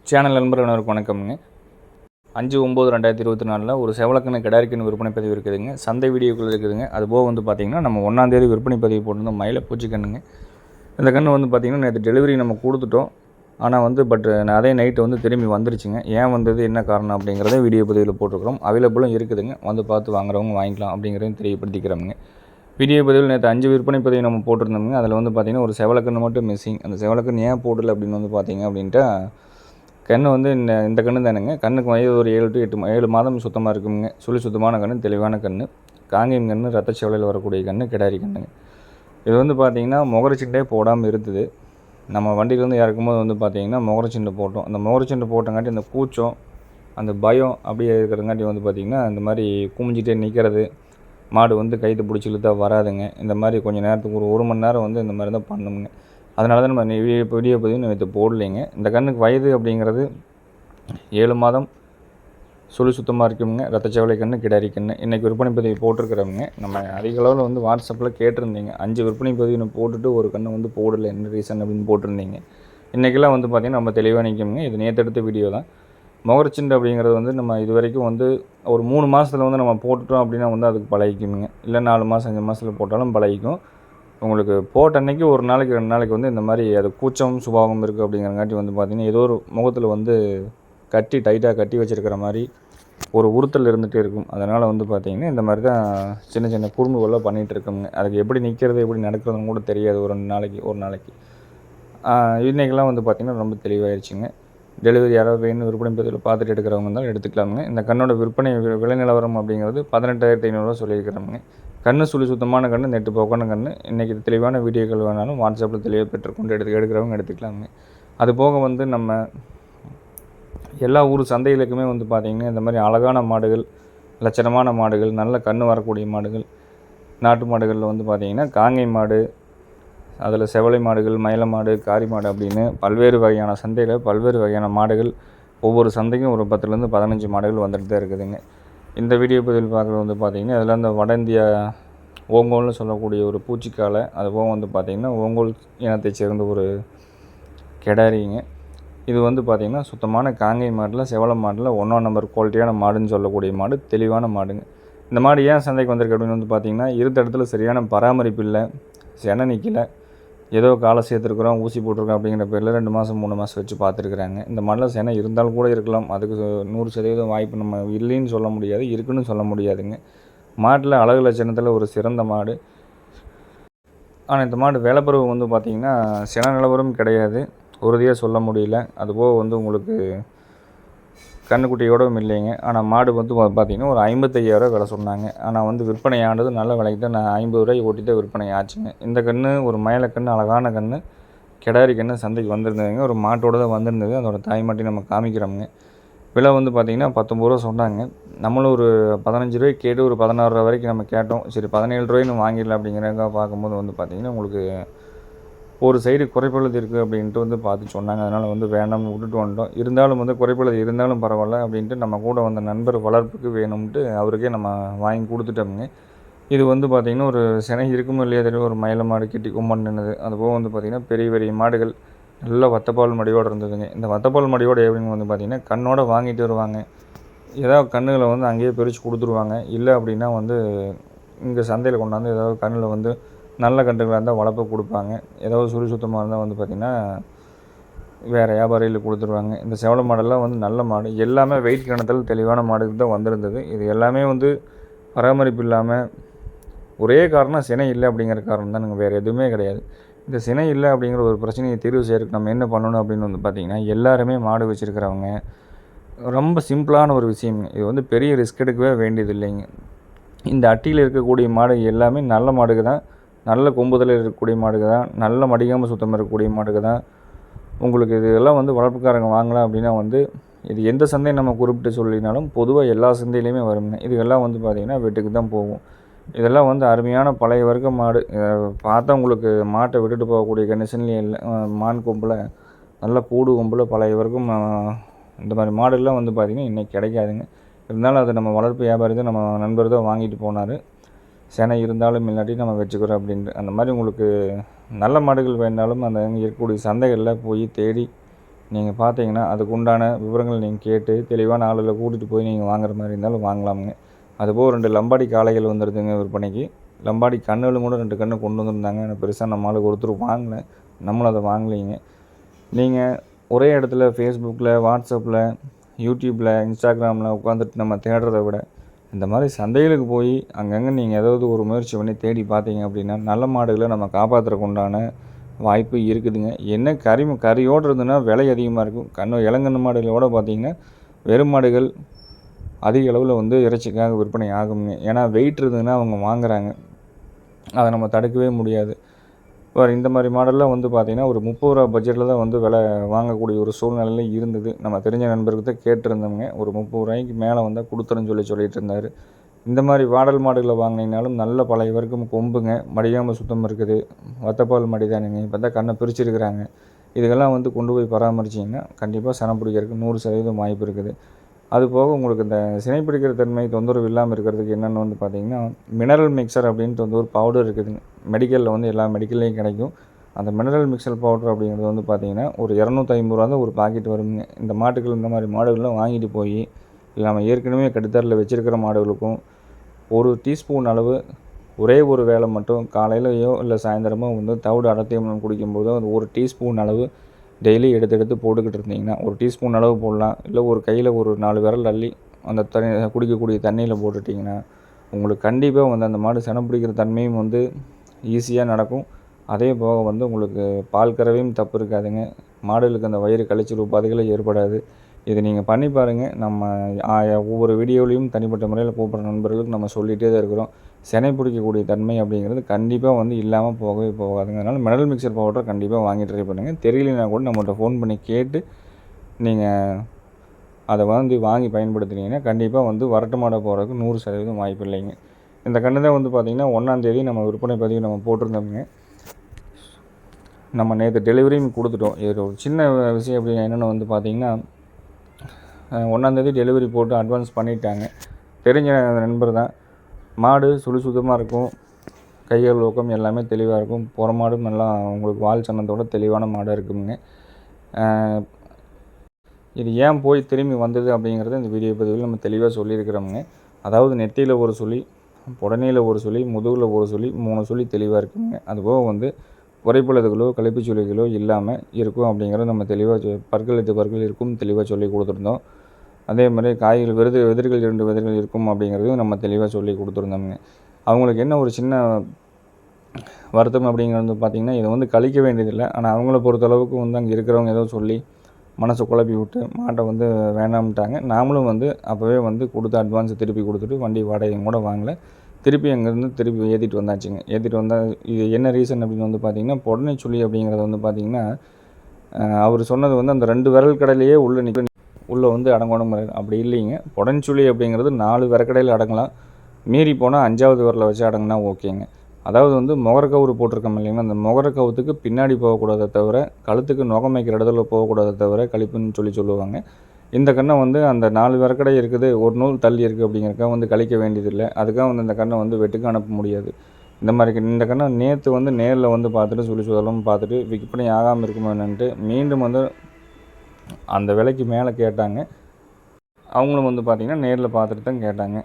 Channel நண்பர்களுக்கு வணக்கம்ங்க. 5/9/2024 ஒரு செவலக்கண்ணு கிடாரிக்கண்ணு விற்பனை பதிவு இருக்குதுங்க. சந்தை வீடியோக்குள்ள இருக்குதுங்க. அதுபோக பார்த்திங்கன்னா நம்ம 1ஆம் தேதி விற்பனை பதிவு போட்டிருந்தோம் மயிலை பூச்சி கண்ணுங்க. இந்த கன்று பார்த்திங்கன்னா நேற்று டெலிவரி நம்ம கொடுத்துட்டோம். ஆனால் பட் அதே நைட்டு திரும்பி வந்துருச்சுங்க. ஏன் வந்தது, என்ன காரணம் அப்படிங்கிறத வீடியோ பதிவில் போட்டிருக்கிறோம். அவைலபிளும் இருக்குதுங்க. பார்த்து வாங்குறவங்க வாங்கிக்கலாம் அப்படிங்கிறதையும் தெரியப்படுத்திக்கிறோமுங்க. வீடியோ பதிவில் நேற்று 5 விற்பனை பதிவு நம்ம போட்டிருந்தோமுங்க. அதில் பார்த்திங்கன்னா ஒரு செவலக்கண்ணு மட்டும் மிஸ்ஸிங். அந்த செவலக்கண்ணு ஏன் போடலை அப்படின்னு பார்த்திங்க அப்படின்ட்டு கன்று இந்த கன்று தானுங்க. கண்ணுக்கு வயது ஒரு 7 to 7 மாதம் சுத்தமாக இருக்குங்க. சுத்தமான கன்று, தெளிவான கன்று, காங்கேயம் கன்று, ரத்த செவலையில் வரக்கூடிய கன்று, கிடாரி கண்ணுங்க. இது பார்த்திங்கன்னா முகரச்சிண்டே போடாமல் இருந்தது. நம்ம வண்டியிலேருந்து இறக்கும்போது பார்த்திங்கன்னா முகரச்சிண்டை போட்டோம். அந்த முகரச்சிண்டை போட்டங்காட்டி அந்த கூச்சம், அந்த பயம் அப்படியே இருக்கிறங்காட்டி பார்த்திங்கன்னா இந்த மாதிரி குமிஞ்சிட்டே நிற்கிறது, மாடு கைத்தை பிடிச்சி இழுத்தா வராதுங்க. இந்த மாதிரி கொஞ்சம் நேரத்துக்கு ஒரு மணி நேரம் இந்த மாதிரி தான் பண்ணுங்க. அதனால தான் நம்ம வீடியோ பதிவு நேற்று போடலைங்க. இந்த கண்ணுக்கு வயது அப்படிங்கிறது 7 மாதம், சுத்தமாக இருக்குங்க. ரத்தச்சவலை கன்று, கிடாரி கன்று. இன்றைக்கி விற்பனை பதிவு போட்டிருக்கிறவங்க நம்ம அதிக அளவில் வாட்ஸ்அப்பில் கேட்டிருந்தீங்க. 5 விற்பனை பதிவு போட்டுட்டு ஒரு கன்று போடலை, என்ன ரீசன் அப்படின்னு போட்டிருந்தீங்க. இன்றைக்கெல்லாம் பார்த்திங்கன்னா நம்ம தெளிவாக நிற்குங்க. இது நேற்று எடுத்த வீடியோ தான். முகரச்சிண்டு அப்படிங்கிறது நம்ம இது வரைக்கும் ஒரு 3 மாதத்தில் நம்ம போட்டுட்டோம் அப்படின்னா அதுக்கு பழகிக்குங்க. இல்லை 4 மாதம் 5 மாதத்தில் போட்டாலும் பழகிக்கும். உங்களுக்கு போட்ட அன்றைக்கி ஒரு நாளைக்கு 2 நாளைக்கு இந்த மாதிரி அது கூச்சம் சுபாவம் இருக்குது அப்படிங்கிறங்காட்டி பார்த்திங்கன்னா ஏதோ ஒரு முகத்தில் கட்டி டைட்டாக கட்டி வச்சுருக்கிற மாதிரி ஒரு உறுத்தல் இருந்துகிட்டே இருக்கும். அதனால் பார்த்திங்கன்னா இந்த மாதிரி தான் சின்ன சின்ன குறும்புகள்லாம் பண்ணிகிட்டு இருக்கோங்க. அதுக்கு எப்படி நிற்கிறது, எப்படி நடக்கிறதுன்னு கூட தெரியாது. ஒரு 2 நாளைக்கு இன்றைக்கெல்லாம் பார்த்திங்கன்னா ரொம்ப தெளிவாகிடுச்சுங்க. டெலிவரி யாராவது வேணும் விற்பனை பதிவில் பார்த்துட்டு எடுக்கிறவங்க இருந்தாலும் எடுத்துக்கலாமுங்க. இந்த கண்ணோட விற்பனை விலை நிலவரம் அப்படிங்கிறது 18,500 சொல்லியிருக்கிறோமுங்க. கன்று சுத்தமான கன்று, நெட்டு போக்கான கன்று. இன்றைக்கி தெளிவான வீடியோக்கள் வேணாலும் வாட்ஸ்அப்பில் தெளிவாக பெற்றுக்கொண்டு எடுக்கிறவங்க எடுத்துக்கலாமுங்க. அது போக நம்ம எல்லா ஊர் சந்தைகளுக்குமே பார்த்திங்கன்னா இந்த மாதிரி அழகான மாடுகள், லட்சணமான மாடுகள், நல்ல கன்று வரக்கூடிய மாடுகள், நாட்டு மாடுகளில் பார்த்திங்கன்னா காங்கை மாடு, அதில் செவலை மாடுகள், மயில மாடு, காரி மாடு அப்படின்னு பல்வேறு வகையான சந்தையில் பல்வேறு வகையான மாடுகள் ஒவ்வொரு சந்தைக்கும் ஒரு 10லேருந்து 15 மாடுகள் வந்துட்டு தான் இருக்குதுங்க. இந்த வீடியோ பதிவில் பார்க்குறது பார்த்திங்கன்னா அதில் அந்த வட இந்தியா ஓங்கோல்னு சொல்லக்கூடிய ஒரு பூச்சிக்காலை, அதுபோக பார்த்திங்கன்னா ஓங்கோல் இனத்தை சேர்ந்த ஒரு கிடாரிங்க. இது பார்த்திங்கன்னா சுத்தமான காங்கை மாட்டில், செவலை மாட்டில் 1ஆம் நம்பர் குவாலிட்டியான மாடுன்னு சொல்லக்கூடிய மாடு, தெளிவான மாடுங்க. இந்த மாடு ஏன் சந்தைக்கு வந்திருக்கு அப்படின்னு பார்த்திங்கன்னா இருந்த இடத்துல சரியான பராமரிப்பு இல்லை, செனை நிற்கலை, ஏதோ காலை சேர்த்துருக்குறோம், ஊசி போட்டிருக்கோம் அப்படிங்கிற பேரில் 2 மாதம் 3 மாதம் வச்சு பார்த்துருக்குறாங்க. இந்த மாடலில் செனை இருந்தாலும் கூட இருக்கலாம். அதுக்கு 100% வாய்ப்பு நம்ம இல்லைன்னு சொல்ல முடியாது, இருக்குன்னு சொல்ல முடியாதுங்க. மாட்டில் அழகு லட்சணத்தில் ஒரு சிறந்த மாடு. ஆனால் இந்த மாடு வேலைப்பருவம் பார்த்திங்கன்னா செனை நிலவரம் கிடையாது, உறுதியாக சொல்ல முடியல. அதுபோக உங்களுக்கு கன்றுக்குட்டியோடவும் இல்லைங்க. ஆனால் மாடு பார்த்திங்கன்னா ஒரு 55,000 விலை சொன்னாங்க. ஆனால் விற்பனை ஆனது நல்ல விலைக்கு தான், நான் 50 ரூபாய்க்கு ஓட்டி தான் விற்பனை ஆச்சுங்க. இந்த கன்று ஒரு மயிலக்கன்று, அழகான கன்று, கிடாரி கன்று சந்தைக்கு வந்திருந்ததுங்க. ஒரு மாட்டோடு தான் வந்திருந்தது. அதோட தாய் மாட்டி நம்ம காமிக்கிறோமுங்க. விலை பார்த்திங்கன்னா 19 ரூபா சொன்னாங்க. நம்மளும் ஒரு 15 ரூபாய்க்கு கேட்டு ஒரு 16 ரூபா வரைக்கும் நம்ம கேட்டோம். சரி 17 ரூபாய்னு வாங்கிடலாம் அப்படிங்கிறதுக்காக பார்க்கும்போது பார்த்திங்கன்னா உங்களுக்கு ஒரு சைடு குறைப்பழுது இருக்குது அப்படின்ட்டு பார்த்து சொன்னாங்க. அதனால் வேண்டாம்னு விட்டுட்டு வந்துட்டோம். இருந்தாலும் குறைப்பழுது இருந்தாலும் பரவாயில்ல அப்படின்ட்டு நம்ம கூட வந்த நண்பர் வளர்ப்புக்கு வேணும்ன்ட்டு அவருக்கே நம்ம வாங்கி கொடுத்துட்டோமுங்க. இது பார்த்திங்கன்னா ஒரு சினை இருக்குமோ இல்லையா தெரியும், ஒரு மயில மாடு கிட்டி கும்பன் நின்றுது. அதுபோக பார்த்திங்கன்னா பெரிய பெரிய மாடுகள் நல்லா வத்தப்பால் மடியோடு இருந்ததுங்க. இந்த வத்தப்பால் மடியோடு எப்படிங்க பார்த்திங்கன்னா கண்ணோட வாங்கிட்டு வருவாங்க. ஏதாவது கண்ணுகளை அங்கேயே பிரித்து கொடுத்துருவாங்க. இல்லை அப்படின்னா இங்கே சந்தையில் கொண்டாந்து ஏதாவது கண்ணில் நல்ல கன்றுகளாக இருந்தால் வளர்ப்பு கொடுப்பாங்க. ஏதாவது சுத்தமாக இருந்தால் பார்த்திங்கன்னா வேறு வியாபாரிகளுக்கு கொடுத்துருவாங்க. இந்த செவலை மாடெல்லாம் நல்ல மாடு, எல்லாமே வெயிட் கணத்தில் தெளிவான மாடுக்கு தான் வந்திருந்தது. இது எல்லாமே பராமரிப்பு இல்லாமல் ஒரே காரணம் சினை இல்லை அப்படிங்கிற காரணம் தான், வேறு எதுவுமே கிடையாது. இந்த சினை இல்லை அப்படிங்கிற ஒரு பிரச்சனையை தீர்வு செய்யறதுக்கு நம்ம என்ன பண்ணணும் அப்படின்னு பார்த்திங்கன்னா எல்லாருமே மாடு வச்சுருக்கிறவங்க ரொம்ப சிம்பிளான ஒரு விஷயம். இது பெரிய ரிஸ்க் எடுக்கவே வேண்டியது இல்லைங்க. இந்த அட்டியில் இருக்கக்கூடிய மாடு எல்லாமே நல்ல மாடுக்கு தான், நல்ல கொம்புதல் இருக்கக்கூடிய மாடுக்கு தான், நல்ல மடிகாமல் சுத்தமாக இருக்கக்கூடிய மாடுக்கு தான். உங்களுக்கு இதெல்லாம் வளர்ப்புக்காரங்க வாங்கலாம் அப்படின்னா இது எந்த சந்தையை நம்ம குறிப்பிட்டு சொல்லினாலும் பொதுவாக எல்லா சந்தையிலையுமே வருங்க. இதுக்கெல்லாம் பார்த்திங்கன்னா வீட்டுக்கு தான் போகும். இதெல்லாம் அருமையான பழைய வர்க்க மாடு. பார்த்தா உங்களுக்கு மாட்டை விட்டுட்டு போகக்கூடிய கண்டிஷன்லேயும் இல்லை. மான் கொம்பில் நல்ல பூடு கொம்பில் பழைய வர்க்கம் இந்த மாதிரி மாடுலாம் பார்த்திங்கன்னா இன்றைக்கி கிடைக்காதுங்க. இருந்தாலும் அதை நம்ம வளர்ப்பு வியாபாரி தான், நம்ம நண்பர் தான் வாங்கிட்டு போனார். செனை இருந்தாலும் இல்லாட்டி நம்ம வச்சுக்கிறோம் அப்படின்ட்டு. அந்த மாதிரி உங்களுக்கு நல்ல மாடுகள் வேணாலும் அந்த இருக்கக்கூடிய சந்தைகளில் போய் தேடி நீங்கள் பார்த்தீங்கன்னா அதுக்கு உண்டான விவரங்கள் நீங்கள் கேட்டு தெளிவான ஆளுகளை கூட்டிகிட்டு போய் நீங்கள் வாங்குற மாதிரி இருந்தாலும் வாங்கலாமுங்க. அதுபோக 2 லம்பாடி காளைகள் வந்துடுதுங்க விற்பனைக்கு. லம்பாடி கன்றுகளும் கூட 2 கன்று கொண்டு வந்திருந்தாங்க. ஆனால் பெருசாக நம்ம ஆளுக்கு ஒருத்தர் வாங்கல, நம்மளும் அதை வாங்கலைங்க. நீங்கள் ஒரே இடத்துல ஃபேஸ்புக்கில், வாட்ஸ்அப்பில், யூடியூப்பில், இன்ஸ்டாகிராமில் உட்காந்துட்டு நம்ம தேடுறத விட இந்த மாதிரி சந்தைகளுக்கு போய் அங்கங்கே நீங்கள் ஏதாவது ஒரு முயற்சி பண்ணி தேடி பார்த்தீங்க அப்படின்னா நல்ல மாடுகளை நம்ம காப்பாற்றுறக்கு உண்டான வாய்ப்பு இருக்குதுங்க. என்ன கறியோடு இருந்ததுன்னா விலை அதிகமாக இருக்கும். இளங்கன்று மாடுகளோட பார்த்தீங்கன்னா வெறும் மாடுகள் அதிக அளவில் வந்து இறைச்சிக்காக விற்பனை ஆகுங்க. ஏன்னா வெயிட் இருந்ததுன்னா அவங்க வாங்குகிறாங்க, அதை நம்ம தடுக்கவே முடியாது. இப்போ இந்த மாதிரி மாடல்லாம் வந்து பார்த்திங்கன்னா ஒரு 30 ரூபா பட்ஜெட்டில் தான் வந்து விலை வாங்கக்கூடிய ஒரு சூழ்நிலையில் இருந்தது. நம்ம தெரிஞ்ச நண்பர்கிட்ட கேட்டிருந்தோங்க, ஒரு 30 ரூபாய்க்கு மேலே வந்தால் கொடுத்துறேன்னு சொல்லிட்டு இருந்தார். இந்த மாதிரி வாடல் மாடுகளை வாங்கினீங்கனாலும் நல்ல பழைய வரைக்கும் கொம்புங்க, மடியாமல் சுத்தம் இருக்குது, வத்தப்பால் மடி தானுங்க. இப்போ தான் கண்ணை பிரிச்சிருக்கிறாங்க. இதுக்கெல்லாம் வந்து கொண்டு போய் பராமரிச்சிங்கன்னா கண்டிப்பாக சனம் பிடிக்கிறதுக்கு 100% வாய்ப்பு இருக்குது. அதுபோக உங்களுக்கு இந்த சினை பிடிக்கிற தன்மை தொந்தரவு இல்லாமல் இருக்கிறதுக்கு என்னென்னு வந்து பார்த்திங்கன்னா மினரல் மிக்சர் அப்படின்ட்டு வந்து ஒரு பவுடர் இருக்குதுங்க. மெடிக்கலில் வந்து எல்லா மெடிக்கல்லையும் கிடைக்கும். அந்த மினரல் மிக்சர் பவுடர் அப்படிங்கிறது வந்து பார்த்திங்கன்னா ஒரு 250 ரூபா தான் ஒரு பாக்கெட் வருங்க. இந்த மாட்டுகள் இந்த மாதிரி மாடுகள்லாம் வாங்கிட்டு போய் இல்லை நம்ம ஏற்கனவே கட்டுத்தரில் வச்சுருக்கிற மாடுகளுக்கும் ஒரு டீஸ்பூன் அளவு ஒரே ஒரு வேளை மட்டும் காலையிலையோ இல்லை சாயந்தரமோ வந்து தவிடு அடர்த்தியம் குடிக்கும்போதோ அது ஒரு டீஸ்பூன் அளவு டெய்லி எடுத்து போட்டுக்கிட்டு இருந்தீங்கன்னா ஒரு டீஸ்பூன் அளவு போடலாம். இல்லை ஒரு கையில் ஒரு 4 விரல் அள்ளி அந்த குடிக்கக்கூடிய தண்ணியில் போட்டுட்டிங்கன்னா உங்களுக்கு கண்டிப்பாக வந்து அந்த மாடு சனம் பிடிக்கிற தன்மையும் வந்து ஈஸியாக நடக்கும். அதே போக வந்து உங்களுக்கு பால் கறவையும் தப்பு இருக்காதுங்க. மாடுகளுக்கு அந்த வயிறு கழிச்சல் உபாதைகளும் ஏற்படாது. இதை நீங்கள் பண்ணி பாருங்கள். நம்ம ஒவ்வொரு வீடியோலையும் தனிப்பட்ட முறையில் கூப்பிட்ற நண்பர்களுக்கு நம்ம சொல்லிகிட்டே தான் இருக்கிறோம். சினை பிடிக்கக்கூடிய தன்மை அப்படிங்கிறது கண்டிப்பாக வந்து இல்லாமல் போகவே போகாதுங்க. அதனால் மினரல் மிக்சர் பவுடரை கண்டிப்பாக வாங்கி ட்ரை பண்ணுங்கள். தெரியலனா கூட நம்மகிட்ட ஃபோன் பண்ணி கேட்டு நீங்கள் அதை வந்து வாங்கி பயன்படுத்துனீங்கன்னா கண்டிப்பாக வந்து வரட்டு மாடை போகிறதுக்கு 100% வாய்ப்பு இல்லைங்க. இந்த கன்று தான் வந்து பார்த்திங்கன்னா 1ஆம் தேதி நம்ம விற்பனை பதிவு நம்ம போட்டிருந்தோம்ங்க. நம்ம நேற்று டெலிவரியும் கொடுத்துட்டோம். இது ஒரு சின்ன விஷயம் அப்படி என்னென்னு வந்து பார்த்திங்கன்னா 1ஆம் தேதி டெலிவரி போட்டு அட்வான்ஸ் பண்ணிட்டாங்க. தெரிஞ்ச நண்பர் தான். மாடு சுத்தமாக இருக்கும், கைகள் ஊக்கம் எல்லாமே தெளிவாக இருக்கும். புற மாடும் நல்லா உங்களுக்கு வால் சன்னத்தோட தெளிவான மாடாக இருக்குங்க. இது ஏன் போய் திரும்பி வந்தது அப்படிங்கிறத இந்த வீடியோ பதிவில் நம்ம தெளிவாக சொல்லியிருக்கிறோமுங்க. அதாவது நெத்தியில் ஒரு சுழி, புடனையில் ஒரு சுழி, முதுகில் ஒரு சுழி, 3 சுழி தெளிவாக இருக்குங்க. அதுபோக வந்து குறைப்பழுதுகளோ கழிப்பு சுழிகளோ இல்லாமல் இருக்கும் அப்படிங்கிறத நம்ம தெளிவாக பற்கள் இருக்கும் தெளிவாக சொல்லி கொடுத்துருந்தோம். அதே மாதிரி காய்கள் வெதிர்கள் 2 வெதிர்கள் இருக்கும் அப்படிங்கிறதையும் நம்ம தெளிவாக சொல்லி கொடுத்துருந்தோம்ங்க. அவங்களுக்கு என்ன ஒரு சின்ன வருத்தம் அப்படிங்கிறது பார்த்திங்கன்னா இதை வந்து கழிக்க வேண்டியதில்லை. ஆனால் அவங்கள பொறுத்தளவுக்கு வந்து அங்கே இருக்கிறவங்க ஏதோ சொல்லி மனசை குழப்பி விட்டு மாட்டை வந்து வேணாம்ட்டாங்க. நாமளும் வந்து அப்போவே வந்து கொடுத்த அட்வான்ஸை திருப்பி கொடுத்துட்டு வண்டி வாடகையும் கூட வாங்கலை. திருப்பி அங்கேருந்து திருப்பி ஏற்றிட்டு வந்தாச்சுங்க. ஏற்றிட்டு வந்தால் இது என்ன ரீசன் அப்படின்னு வந்து பார்த்திங்கன்னா புடனை சுழி அப்படிங்கிறது வந்து பார்த்திங்கன்னா அவர் சொன்னது வந்து அந்த 2 விரல் கடையிலேயே உள்ளே வந்து அடங்கணும். அப்படி இல்லைங்க. புடன்சுழி அப்படிங்கிறது 4 விரக்கடையில் அடங்கலாம். மீறி போனால் 5ஆவது விரலை வச்சு அடங்கினா ஓகேங்க. அதாவது வந்து முகரக்கவுறு போட்டிருக்கோம் இல்லைங்களா, அந்த முகரக்கவுத்துக்கு பின்னாடி போகக்கூடாத தவிர, கழுத்துக்கு நுகம் வைக்கிற இடத்துல போகக்கூடாத தவிர கழிப்புன்னு சொல்லுவாங்க. இந்த கண்ணை வந்து அந்த 4 விரக்கடை இருக்குது, ஒரு நூல் தள்ளி இருக்குது அப்படிங்கிறக்காக வந்து கழிக்க வேண்டியதில்லை. அதுக்காக வந்து இந்த கண்ணை வந்து வெட்டுக்கு அனுப்ப முடியாது. இந்த கண்ணை நேற்று வந்து நேரில் வந்து பார்த்துட்டு சுழலும் பார்த்துட்டு விற்பனை ஆகாமல் இருக்குமோ என்னன்ட்டு மீண்டும் வந்து அந்த விலைக்கு மேலே கேட்டாங்க. அவங்களும் வந்து பார்த்திங்கன்னா நேரில் பார்த்துட்டு தான் கேட்டாங்க.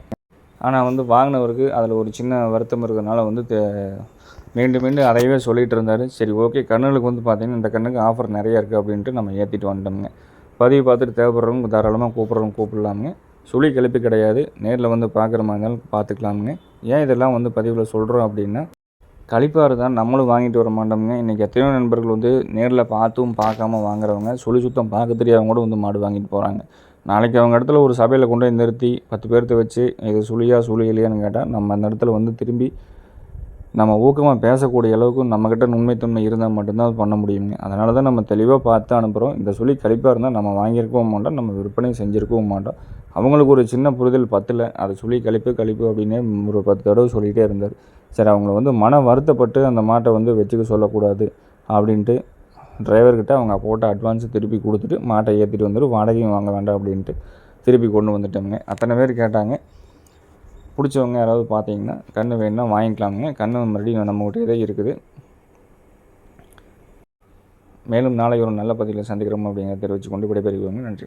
ஆனால் வந்து வாங்கினவருக்கு அதில் ஒரு சின்ன வருத்தம் இருக்கிறதுனால வந்து மீண்டும் அதையவே சொல்லிகிட்டு இருந்தார். சரி ஓகே, கண்ணுகளுக்கு வந்து பார்த்திங்கன்னா இந்த கண்ணுக்கு ஆஃபர் நிறையா இருக்குது அப்படின்ட்டு நம்ம ஏற்றிட்டு வந்துட்டோம்ங்க. பதிவு பார்த்துட்டு தேவைப்படுறவங்க தாராளமாக கூப்பிடலாமுங்க. சுழி கிளப்பி கிடையாது. நேரில் வந்து பார்க்குற மாதிரி இருந்தாலும் பார்த்துக்கலாமுங்க. ஏன் இதெல்லாம் வந்து பதிவில் சொல்கிறோம் அப்படின்னா கழிப்பாறு தான் நம்மளும் வாங்கிட்டு வர மாட்டோம்ங்க. இன்றைக்கி எத்தனையோ நண்பர்கள் வந்து நேரில் பார்த்தும் பார்க்காம வாங்குறவங்க சுழி சுத்தம் பார்க்க தெரியாதவங்க கூட வந்து மாடு வாங்கிட்டு போகிறாங்க. நாளைக்கு அவங்க இடத்துல ஒரு சபையில் கொண்டு போய் நிறுத்தி 10 பேர்த்த வச்சு இது சுழி இல்லையான்னு கேட்டால் நம்ம அந்த இடத்துல வந்து திரும்பி நம்ம ஊக்கமாக பேசக்கூடிய அளவுக்கு நம்மக்கிட்ட உண்மைத்தன்மை இருந்தால் மட்டும்தான் அது பண்ண முடியுங்க. அதனால தான் நம்ம தெளிவாக பார்த்து அனுப்புகிறோம். இந்த சுழி கழிப்பாக இருந்தால் நம்ம வாங்கியிருக்கவும் மாட்டோம், நம்ம விற்பனை செஞ்சுருக்கவும் மாட்டோம். அவங்களுக்கு ஒரு சின்ன புரிதல் பத்தில் அது சுழி கழிப்பு அப்படின்னே ஒரு 10 தடவை சொல்லிகிட்டே இருந்தார். சரி, அவங்கள வந்து மன வருத்தப்பட்டு அந்த மாட்டை வந்து வச்சுக்க சொல்லக்கூடாது அப்படின்ட்டு டிரைவர்கிட்ட அவங்க போட்ட அட்வான்ஸை திருப்பி கொடுத்துட்டு மாட்டை ஏற்றிட்டு வந்துட்டு வாடகையும் வாங்க வேண்டாம் அப்படின்ட்டு திருப்பி கொண்டு வந்துட்டோம்ங்க. அத்தனை பேர் கேட்டாங்க. பிடிச்சவங்க யாராவது பார்த்தீங்கன்னா கன்று வேணுன்னா வாங்கிக்கலாமுங்க. கன்று மறுபடியும் நம்மகிட்டே தான் இருக்குது. மேலும் நாளை ஒரு நல்ல பதிவில் சந்திக்கிறோம் அப்படிங்கிறத தெரிவித்து கொண்டு விடைபெறுவோம். நன்றி.